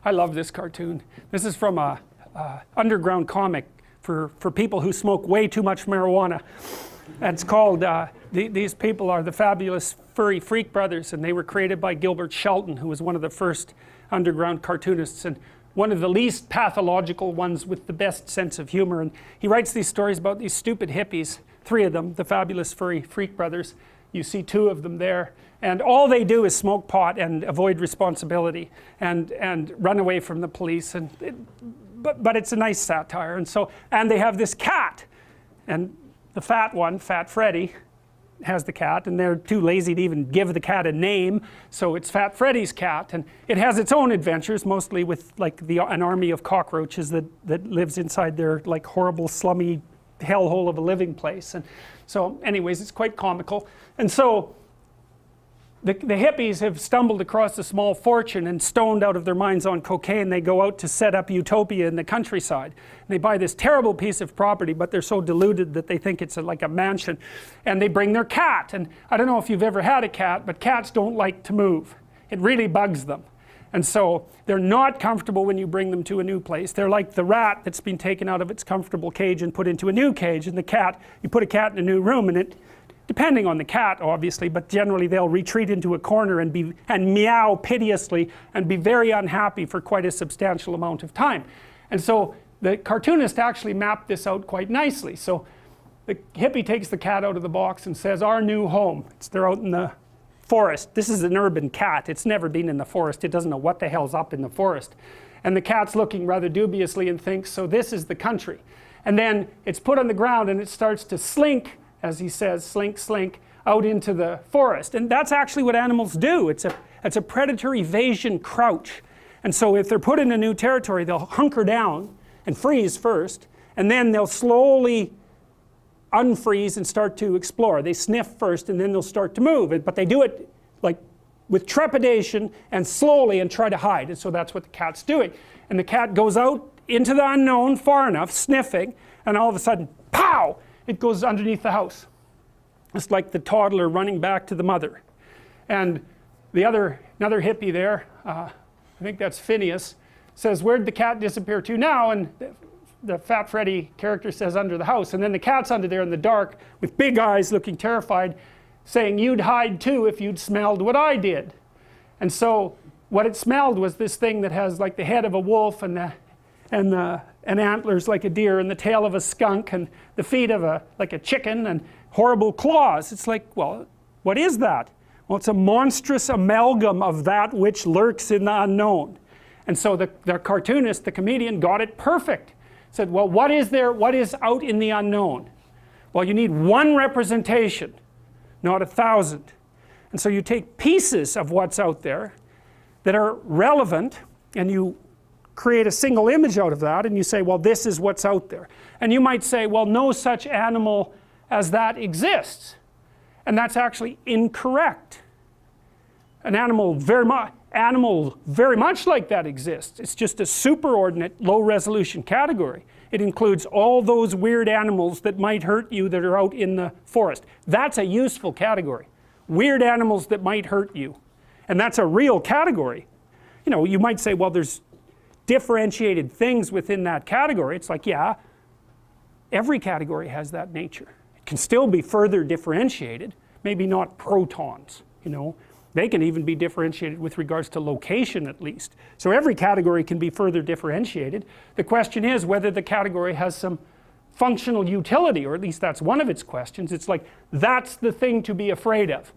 I love this cartoon. This is from a underground comic for people who smoke way too much marijuana. And it's called, these people are the fabulous furry freak brothers, and they were created by Gilbert Shelton, who was one of the first underground cartoonists and one of the least pathological ones with the best sense of humor. And he writes these stories about these stupid hippies, 3 of them, the fabulous furry freak brothers. You see 2 of them there, and all they do is smoke pot and avoid responsibility and run away from the police. And but it's a nice satire. And they have this cat, and the fat one, Fat Freddy, has the cat, and they're too lazy to even give the cat a name, so it's Fat Freddy's cat, and it has its own adventures, mostly with like an army of cockroaches that lives inside their like horrible slummy hellhole of a living place. And so anyways, it's quite comical. And so the hippies have stumbled across a small fortune, and stoned out of their minds on cocaine, they go out to set up utopia in the countryside. And they buy this terrible piece of property, but they're so deluded that they think it's like a mansion. And they bring their cat, and I don't know if you've ever had a cat, but cats don't like to move. It really bugs them. And so they're not comfortable when you bring them to a new place. They're like the rat that's been taken out of its comfortable cage and put into a new cage. And the cat, you put a cat in a new room, and it, depending on the cat obviously, but generally they'll retreat into a corner and meow piteously and be very unhappy for quite a substantial amount of time. And so the cartoonist actually mapped this out quite nicely. So the hippie takes the cat out of the box and says, "Our new home." They're out in the forest. This is an urban cat. It's never been in the forest. It doesn't know what the hell's up in the forest. And the cat's looking rather dubiously and thinks, so this is the country. And then it's put on the ground, and it starts to slink, as he says, slink, slink, out into the forest. And that's actually what animals do. It's a predator evasion crouch. And so if they're put in a new territory, they'll hunker down and freeze first, and then they'll slowly unfreeze and start to explore. They sniff first, and then they'll start to move. But they do it like with trepidation and slowly, and try to hide. And so that's what the cat's doing. And the cat goes out into the unknown far enough, sniffing, and all of a sudden, pow! It goes underneath the house. It's like the toddler running back to the mother. And another hippie there, I think that's Phineas, says, "Where'd the cat disappear to now?" And the Fat Freddy character says, "Under the house." And then the cat's under there in the dark with big eyes looking terrified, saying, "You'd hide too if you'd smelled what I did." And so what it smelled was this thing that has like the head of a wolf and antlers like a deer, and the tail of a skunk, and the feet of like a chicken, and horrible claws. It's like, well, what is that? Well, it's a monstrous amalgam of that which lurks in the unknown. And so the cartoonist, the comedian, got it perfect. Said, well, what is out in the unknown? Well, you need one representation, not 1,000. And so you take pieces of what's out there that are relevant, and you create a single image out of that, and you say, well, this is what's out there. And you might say, well, no such animal as that exists. And that's actually incorrect. An animal very much like that exists. It's just a superordinate low-resolution category. It includes all those weird animals that might hurt you that are out in the forest. That's a useful category. Weird animals that might hurt you. And that's a real category. You know, you might say, well, there's differentiated things within that category. It's like, yeah, every category has that nature. It can still be further differentiated, maybe not protons, you know. They can even be differentiated with regards to location at least. So every category can be further differentiated. The question is whether the category has some functional utility, or at least that's one of its questions. It's like, that's the thing to be afraid of.